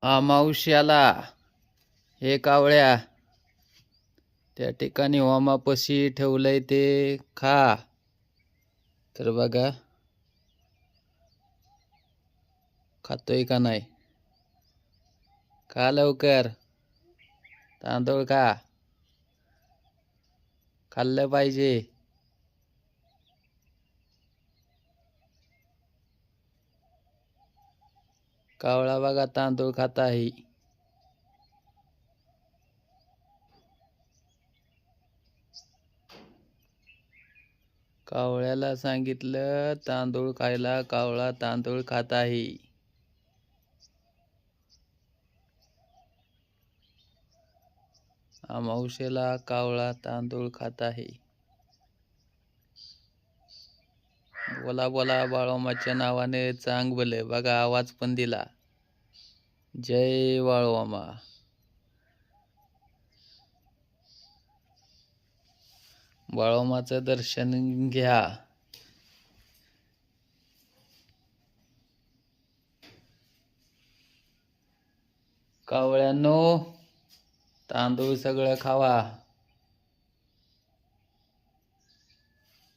अमावस्याला हे कावळ्या त्या ठिकाणी होमापाशी ठेवलंय ते खा. तर बघा खातोय का नाही. खा लवकर, तांदूळ खा, खाल्लं पाहिजे. कावळा बघा तांदूळ खात आहे. कावळ्याला सांगितलं तांदूळ खायला, कावळा तांदूळ खात आहे. अमावस्येला कावळा तांदूळ खात आहे. बोला बोला बाळोमाच्या नावाने चांग भले. बघा आवाज पण दिला. जय बाळोमा. बाळोमाचं दर्शन घ्या. कावळ्यांनो तांदूळ सगळं खावा.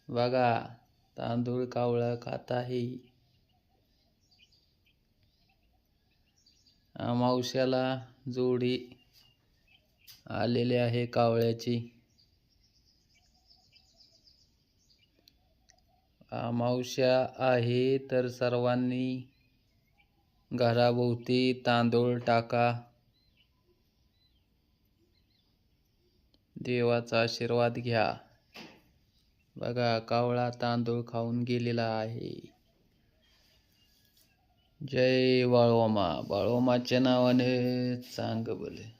बघा तांदूळ कावळा खात आहे. अमावस्याला जोडी आलेली आहे कावळ्याची. अमावस्या आहे तर सर्वांनी घराभोवती तांदूळ टाका. देवाचा आशीर्वाद घ्या. बघा कावळा तांदूळ खाऊन गेलेला आहे. जय बाळोमा. बाळोमाच्या नावाने चांग भले.